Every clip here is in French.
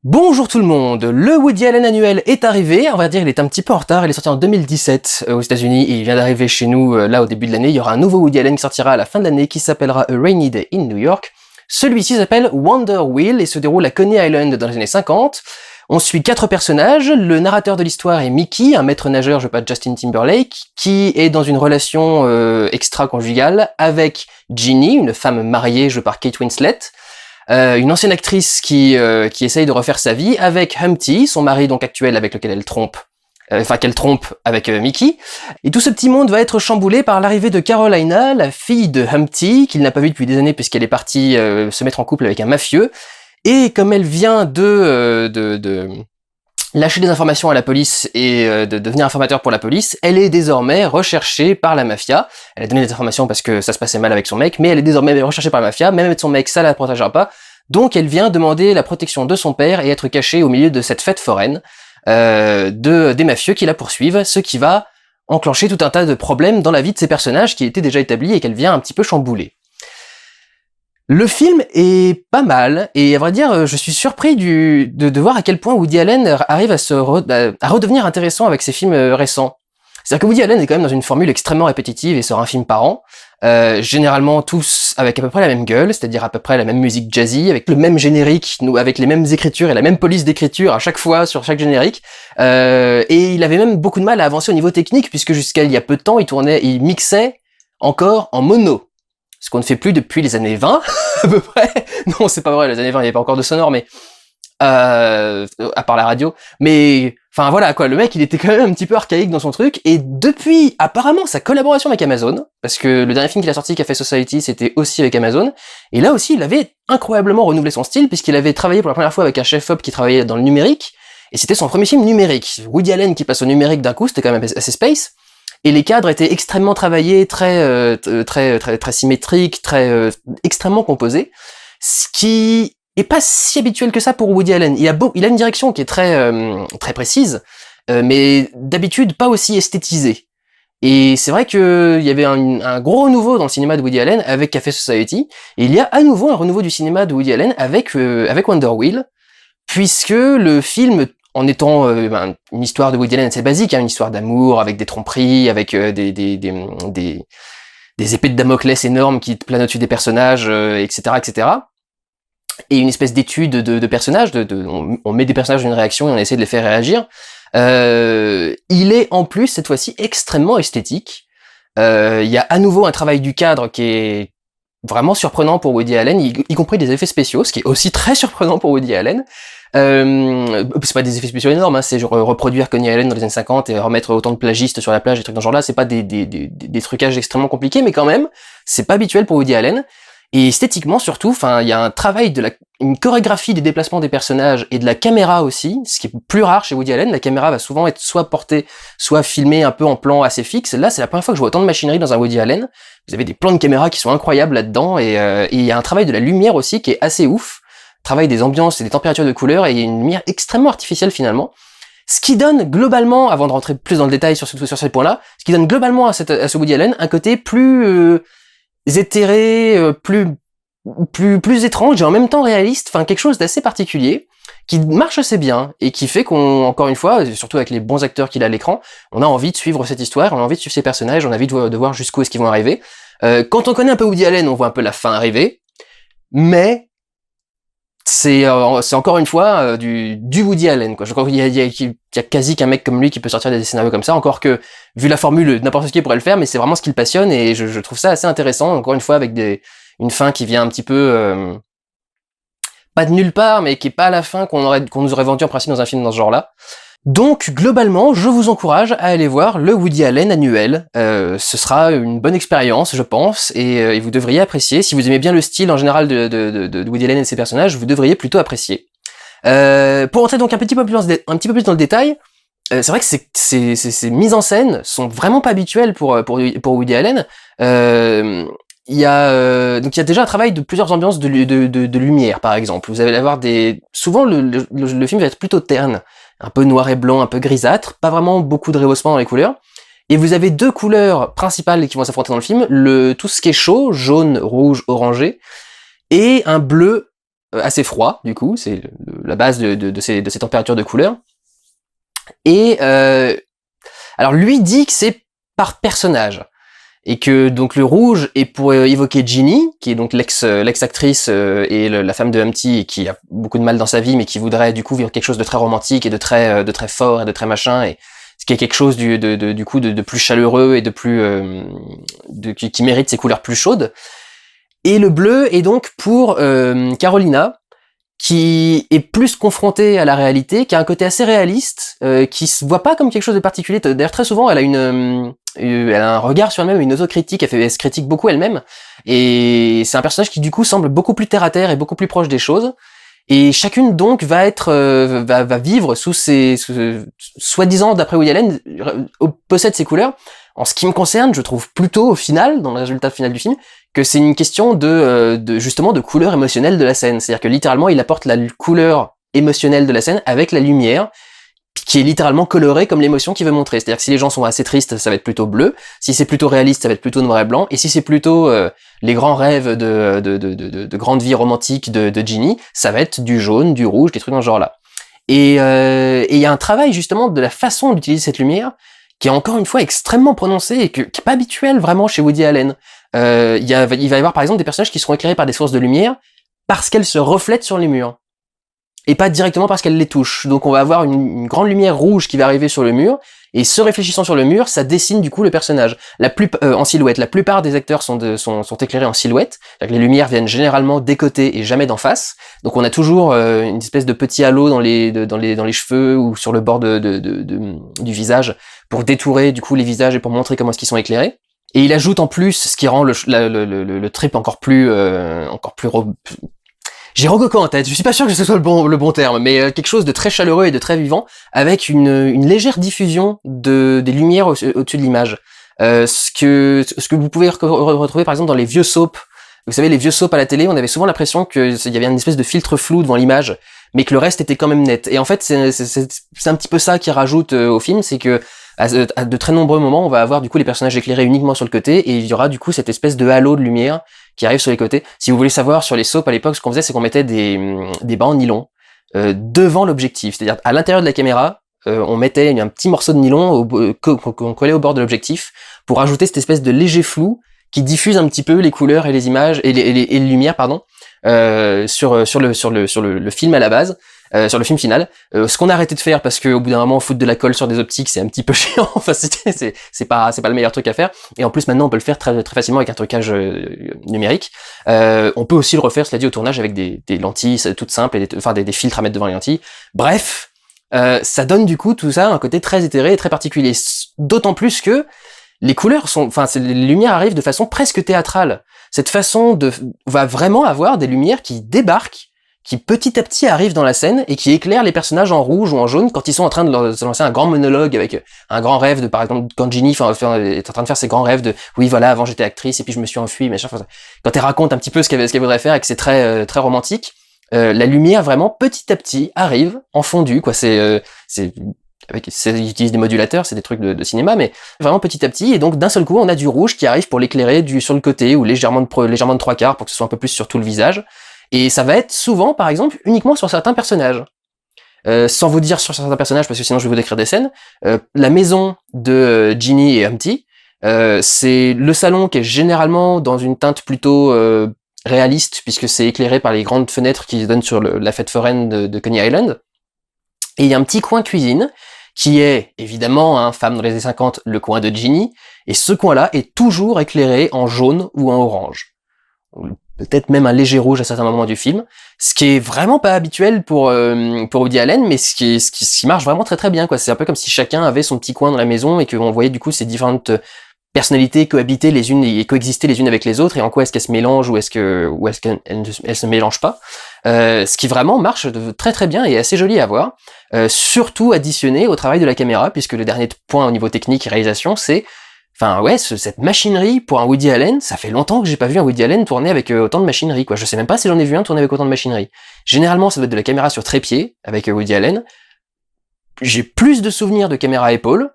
Bonjour tout le monde, le Woody Allen annuel est arrivé, on va dire il est un petit peu en retard, il est sorti en 2017 aux États-Unis et il vient d'arriver chez nous là au début de l'année. Il y aura un nouveau Woody Allen qui sortira à la fin de l'année qui s'appellera A Rainy Day in New York. Celui-ci s'appelle Wonder Wheel et se déroule à Coney Island dans les années 50. On suit 4 personnages, le narrateur de l'histoire est Mickey, un maître nageur joué par Justin Timberlake, qui est dans une relation extra-conjugale avec Ginny, une femme mariée jouée par Kate Winslet. Une ancienne actrice qui essaye de refaire sa vie avec Humpty, son mari donc actuel avec lequel elle trompe, qu'elle trompe avec Mickey. Et tout ce petit monde va être chamboulé par l'arrivée de Carolina, la fille de Humpty, qu'il n'a pas vue depuis des années puisqu'elle est partie se mettre en couple avec un mafieux. Et comme elle vient de lâcher des informations à la police et de devenir informateur pour la police, elle est désormais recherchée par la mafia. Elle a donné des informations parce que ça se passait mal avec son mec, mais elle est désormais recherchée par la mafia, même avec son mec, ça la protégera pas. Donc elle vient demander la protection de son père et être cachée au milieu de cette fête foraine des mafieux qui la poursuivent, ce qui va enclencher tout un tas de problèmes dans la vie de ces personnages qui étaient déjà établis et qu'elle vient un petit peu chambouler. Le film est pas mal, et à vrai dire, je suis surpris de voir à quel point Woody Allen arrive à redevenir intéressant avec ses films récents. C'est-à-dire que Woody Allen est quand même dans une formule extrêmement répétitive et sort un film par an, généralement tous avec à peu près la même gueule, c'est-à-dire à peu près la même musique jazzy, avec le même générique, avec les mêmes écritures et la même police d'écriture à chaque fois sur chaque générique. Et il avait même beaucoup de mal à avancer au niveau technique, puisque jusqu'à il y a peu de temps, il mixait encore en mono. Ce qu'on ne fait plus depuis les années 20, à peu près. Non, c'est pas vrai, les années 20, il n'y avait pas encore de sonore, mais à part la radio. Mais, enfin voilà, quoi, le mec, il était quand même un petit peu archaïque dans son truc, et depuis, apparemment, sa collaboration avec Amazon, parce que le dernier film qu'il a sorti, Café Society, c'était aussi avec Amazon, et là aussi, il avait incroyablement renouvelé son style, puisqu'il avait travaillé pour la première fois avec un chef-op qui travaillait dans le numérique, et c'était son premier film numérique. Woody Allen qui passe au numérique d'un coup, c'était quand même assez space. Et les cadres étaient extrêmement travaillés, très symétriques, extrêmement composés, ce qui est pas si habituel que ça pour Woody Allen. Il a une direction qui est très précise, mais d'habitude pas aussi esthétisée. Et c'est vrai qu'il y avait un gros renouveau dans le cinéma de Woody Allen avec Café Society, et il y a à nouveau un renouveau du cinéma de Woody Allen avec Wonder Wheel, puisque le film, en étant une histoire de Woody Allen assez basique, une histoire d'amour, avec des tromperies, avec des épées de Damoclès énormes qui planent au-dessus des personnages, etc., etc. Et une espèce d'étude de personnages, on met des personnages dans une réaction et on essaie de les faire réagir. Il est en plus, cette fois-ci, extrêmement esthétique. Il y a à nouveau un travail du cadre qui est vraiment surprenant pour Woody Allen, y compris des effets spéciaux, ce qui est aussi très surprenant pour Woody Allen. C'est pas des effets spéciaux énormes, c'est genre reproduire Coney Island dans les années 50 et remettre autant de plagistes sur la plage, des trucs dans ce genre-là, c'est pas des trucages extrêmement compliqués, mais quand même, c'est pas habituel pour Woody Allen. Et esthétiquement surtout, il y a un travail une chorégraphie des déplacements des personnages et de la caméra aussi, ce qui est plus rare chez Woody Allen. La caméra va souvent être soit portée, soit filmée un peu en plan assez fixe. Là, c'est la première fois que je vois autant de machinerie dans un Woody Allen. Vous avez des plans de caméra qui sont incroyables là-dedans, et il y a un travail de la lumière aussi qui est assez ouf. Travail des ambiances et des températures de couleurs, et il y a une lumière extrêmement artificielle finalement. Ce qui donne globalement, avant de rentrer plus dans le détail sur ces points-là, ce qui donne globalement à ce Woody Allen un côté plus éthéré, plus étrange et en même temps réaliste, quelque chose d'assez particulier, qui marche assez bien, et qui fait encore une fois, surtout avec les bons acteurs qu'il a à l'écran, on a envie de suivre cette histoire, on a envie de suivre ces personnages, on a envie de voir jusqu'où est-ce qu'ils vont arriver. Quand on connaît un peu Woody Allen, on voit un peu la fin arriver, mais c'est encore une fois du Woody Allen, quoi. Je crois qu'il y a quasi qu'un mec comme lui qui peut sortir des scénarios comme ça, encore que, vu la formule, n'importe qui pourrait le faire, mais c'est vraiment ce qui le passionne, et je trouve ça assez intéressant, encore une fois, avec une fin qui vient un petit peu pas de nulle part, mais qui est pas la fin qu'on nous aurait vendu en principe dans un film dans ce genre-là. Donc, globalement, je vous encourage à aller voir le Woody Allen annuel. Ce sera une bonne expérience, je pense, et vous devriez apprécier. Si vous aimez bien le style en général de Woody Allen et de ses personnages, vous devriez plutôt apprécier. Pour entrer donc un petit peu plus dans le détail, c'est vrai que ces mises en scène sont vraiment pas habituelles pour Woody Allen. Il y a déjà un travail de plusieurs ambiances de lumière, par exemple. Vous allez avoir souvent le film va être plutôt terne, un peu noir et blanc, un peu grisâtre, pas vraiment beaucoup de rehaussement dans les couleurs. Et vous avez 2 couleurs principales qui vont s'affronter dans le film, tout ce qui est chaud, jaune, rouge, orangé, et un bleu assez froid, du coup, c'est la base de ces températures de couleur. Et alors lui dit que c'est par personnage. Et que donc le rouge est pour évoquer Ginny, qui est donc l'ex-actrice et la femme de Humpty, et qui a beaucoup de mal dans sa vie, mais qui voudrait du coup vivre quelque chose de très romantique et de très fort et de très machin, et ce qui est quelque chose du coup de plus chaleureux et de plus qui mérite ses couleurs plus chaudes. Et le bleu est donc pour Carolina, qui est plus confrontée à la réalité, qui a un côté assez réaliste, qui se voit pas comme quelque chose de particulier. D'ailleurs, très souvent, elle a un regard sur elle-même, une autocritique, elle se critique beaucoup elle-même, et c'est un personnage qui du coup semble beaucoup plus terre à terre et beaucoup plus proche des choses. Et chacune donc va vivre sous soi-disant, d'après Woody Allen, possède ses couleurs. En ce qui me concerne, je trouve plutôt au final, dans le résultat final du film, que c'est une question justement de couleur émotionnelle de la scène. C'est-à-dire que littéralement, il apporte la couleur émotionnelle de la scène avec la lumière, qui est littéralement colorée comme l'émotion qu'il veut montrer. C'est-à-dire que si les gens sont assez tristes, ça va être plutôt bleu. Si c'est plutôt réaliste, ça va être plutôt noir et blanc. Et si c'est plutôt les grands rêves de grande vie romantique de Ginny, ça va être du jaune, du rouge, des trucs dans ce genre-là. Et il y a un travail justement de la façon d'utiliser cette lumière qui est encore une fois extrêmement prononcé et qui est pas habituel vraiment chez Woody Allen. Il va y avoir par exemple des personnages qui seront éclairés par des sources de lumière parce qu'elles se reflètent sur les murs et pas directement parce qu'elles les touchent. Donc on va avoir une grande lumière rouge qui va arriver sur le mur, et se réfléchissant sur le mur, ça dessine du coup le personnage. En silhouette. La plupart des acteurs sont éclairés en silhouette. C'est-à-dire que les lumières viennent généralement des côtés et jamais d'en face. Donc on a toujours une espèce de petit halo dans les cheveux ou sur le bord du visage pour détourer du coup les visages et pour montrer comment est-ce qu'ils sont éclairés. Et il ajoute en plus, ce qui rend le trip encore plus j'ai Rococo en tête, je suis pas sûr que ce soit le bon terme, mais quelque chose de très chaleureux et de très vivant, avec une légère diffusion des lumières au-dessus de l'image. Ce que vous pouvez retrouver par exemple dans les vieux soaps. Vous savez, les vieux soaps à la télé, on avait souvent l'impression qu'il y avait une espèce de filtre flou devant l'image, mais que le reste était quand même net. Et en fait, c'est un petit peu ça qui rajoute au film, c'est que à de très nombreux moments, on va avoir du coup les personnages éclairés uniquement sur le côté, et il y aura du coup cette espèce de halo de lumière qui arrive sur les côtés. Si vous voulez savoir, sur les soaps à l'époque, ce qu'on faisait, c'est qu'on mettait des bancs en nylon devant l'objectif, c'est-à-dire à l'intérieur de la caméra, on mettait un petit morceau de nylon qu'on collait au bord de l'objectif pour ajouter cette espèce de léger flou qui diffuse un petit peu les couleurs et les images et les lumières, pardon, sur le film à la base. Sur le film final, ce qu'on a arrêté de faire parce qu'au bout d'un moment foutre de la colle sur des optiques c'est un petit peu chiant, enfin c'est pas le meilleur truc à faire, et en plus maintenant on peut le faire très très facilement avec un trucage numérique. On peut aussi le refaire, cela dit, au tournage avec des lentilles toutes simples et des filtres à mettre devant les lentilles. Bref, ça donne du coup tout ça un côté très éthéré et très particulier, d'autant plus que les couleurs les lumières arrivent de façon presque théâtrale. Cette façon va vraiment avoir des lumières qui débarquent, qui petit à petit arrivent dans la scène et qui éclairent les personnages en rouge ou en jaune quand ils sont en train de se lancer un grand monologue avec un grand rêve par exemple, quand Ginny est en train de faire ses grands rêves oui voilà, avant j'étais actrice et puis je me suis enfuie, machin. Quand elle raconte un petit peu ce qu'elle voudrait faire et que c'est très très romantique, la lumière vraiment petit à petit arrive en fondu, quoi. Ils utilisent des modulateurs, c'est des trucs de cinéma, mais vraiment petit à petit, et donc d'un seul coup on a du rouge qui arrive pour l'éclairer sur le côté ou légèrement de trois quarts pour que ce soit un peu plus sur tout le visage. Et ça va être souvent, par exemple, uniquement sur certains personnages. Sans vous dire sur certains personnages, parce que sinon je vais vous décrire des scènes. La maison de Ginny et Humpty, c'est le salon qui est généralement dans une teinte plutôt réaliste, puisque c'est éclairé par les grandes fenêtres qui donnent sur la fête foraine de Coney Island. Et il y a un petit coin cuisine, qui est, évidemment, femme dans les années 50, le coin de Ginny, et ce coin-là est toujours éclairé en jaune ou en orange. Peut-être même un léger rouge à certains moments du film, ce qui est vraiment pas habituel pour Woody Allen, mais ce qui marche vraiment très très bien, quoi. C'est un peu comme si chacun avait son petit coin dans la maison et qu'on voyait du coup ces différentes personnalités cohabiter les unes et coexister les unes avec les autres, et en quoi est-ce qu'elles se mélangent ou est-ce qu'elles se mélangent pas. Ce qui vraiment marche très très bien et assez joli à voir, surtout additionné au travail de la caméra, puisque le dernier point au niveau technique et réalisation, c'est cette machinerie pour un Woody Allen. Ça fait longtemps que j'ai pas vu un Woody Allen tourner avec autant de machinerie, quoi. Je sais même pas si j'en ai vu un tourner avec autant de machinerie. Généralement, ça doit être de la caméra sur trépied avec Woody Allen. J'ai plus de souvenirs de caméra à épaule,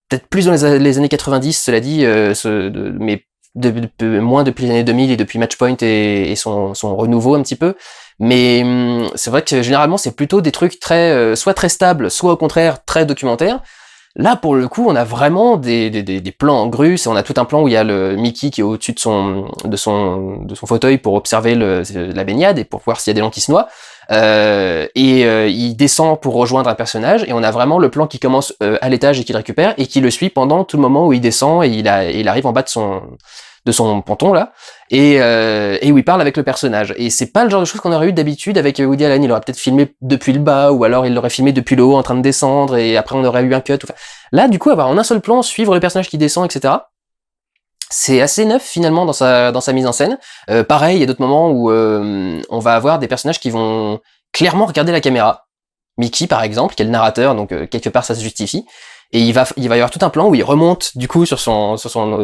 peut-être plus dans les années 90, cela dit, mais moins depuis les années 2000 et depuis Matchpoint et son renouveau un petit peu. Mais c'est vrai que généralement c'est plutôt des trucs très soit très stables, soit au contraire très documentaires. Là, pour le coup, on a vraiment des plans en grue. On a tout un plan où il y a le Mickey qui est au-dessus de son fauteuil pour observer la baignade et pour voir s'il y a des gens qui se noient. Il descend pour rejoindre un personnage et on a vraiment le plan qui commence à l'étage et qui le récupère et qui le suit pendant tout le moment où il descend et il arrive en bas de son ponton là et où il parle avec le personnage. Et c'est pas le genre de choses qu'on aurait eu d'habitude avec Woody Allen. Il aurait peut-être filmé depuis le bas ou alors il l'aurait filmé depuis le haut en train de descendre et après on aurait eu un cut. Enfin, là, du coup, avoir en un seul plan suivre le personnage qui descend, etc. C'est assez neuf finalement dans sa mise en scène. Pareil, il y a d'autres moments où on va avoir des personnages qui vont clairement regarder la caméra. Mickey par exemple, qui est le narrateur, donc quelque part ça se justifie. Et il va y avoir tout un plan où il remonte du coup sur son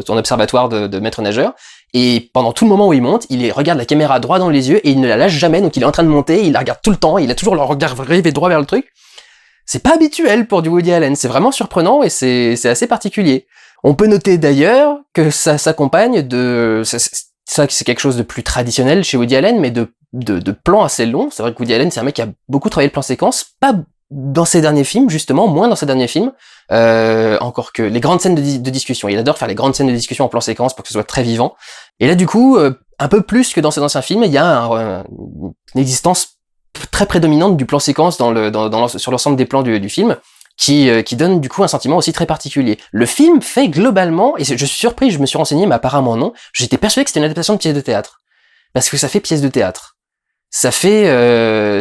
observatoire de maître nageur. Et pendant tout le moment où il monte, regarde la caméra droit dans les yeux et il ne la lâche jamais. Donc il est en train de monter, il la regarde tout le temps, il a toujours le regard rivé droit vers le truc. C'est pas habituel pour du Woody Allen, c'est vraiment surprenant et c'est assez particulier. On peut noter d'ailleurs que ça s'accompagne de... c'est quelque chose de plus traditionnel chez Woody Allen, mais de plans assez longs. C'est vrai que Woody Allen, c'est un mec qui a beaucoup travaillé le plan séquence, pas dans ses derniers films, justement, moins dans ses derniers films, encore que les grandes scènes de discussion. Il adore faire les grandes scènes de discussion en plan séquence pour que ce soit très vivant. Et là, du coup, un peu plus que dans ses anciens films, il y a une existence très prédominante du plan séquence sur l'ensemble des plans du film, qui donne du coup un sentiment aussi très particulier. Le film fait globalement, et je suis surpris, je me suis renseigné, mais apparemment non, j'étais persuadé que c'était une adaptation de pièce de théâtre. Parce que ça fait pièce de théâtre. Ça fait...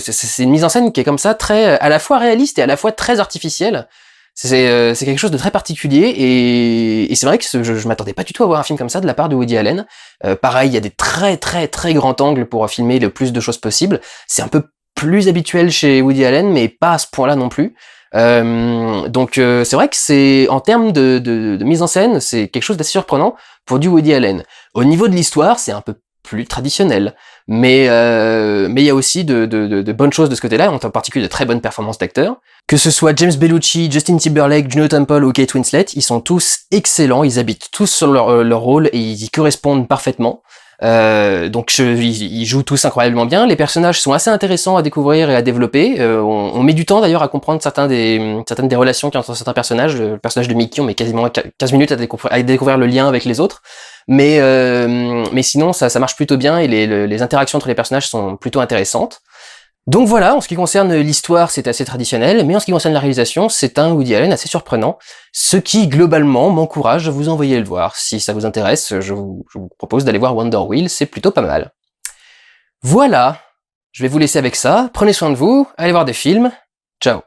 c'est une mise en scène qui est comme ça, très à la fois réaliste et à la fois très artificielle. C'est quelque chose de très particulier, et c'est vrai que je m'attendais pas du tout à voir un film comme ça de la part de Woody Allen. Pareil, il y a des très très très grands angles pour filmer le plus de choses possible. C'est un peu plus habituel chez Woody Allen, mais pas à ce point-là non plus. Donc c'est vrai que c'est en termes de mise en scène, c'est quelque chose d'assez surprenant pour du Woody Allen. Au niveau de l'histoire, c'est un peu plus traditionnel, mais il y a aussi de bonnes choses de ce côté-là, en particulier de très bonnes performances d'acteurs. Que ce soit James Belushi, Justin Timberlake, Juno Temple ou Kate Winslet, ils sont tous excellents, ils habitent tous sur leur rôle et ils y correspondent parfaitement. Donc ils jouent tous incroyablement bien. Les personnages sont assez intéressants à découvrir et à développer. On met du temps d'ailleurs à comprendre certaines des relations qu'il y a entre certains personnages. Le personnage de Mickey, on met quasiment 15 minutes à découvrir le lien avec les autres. Mais sinon ça marche plutôt bien et les interactions entre les personnages sont plutôt intéressantes. Donc voilà, en ce qui concerne l'histoire, c'est assez traditionnel, mais en ce qui concerne la réalisation, c'est un Woody Allen assez surprenant, ce qui, globalement, m'encourage à vous envoyer le voir. Si ça vous intéresse, je vous propose d'aller voir Wonder Wheel, c'est plutôt pas mal. Voilà, je vais vous laisser avec ça, prenez soin de vous, allez voir des films, ciao.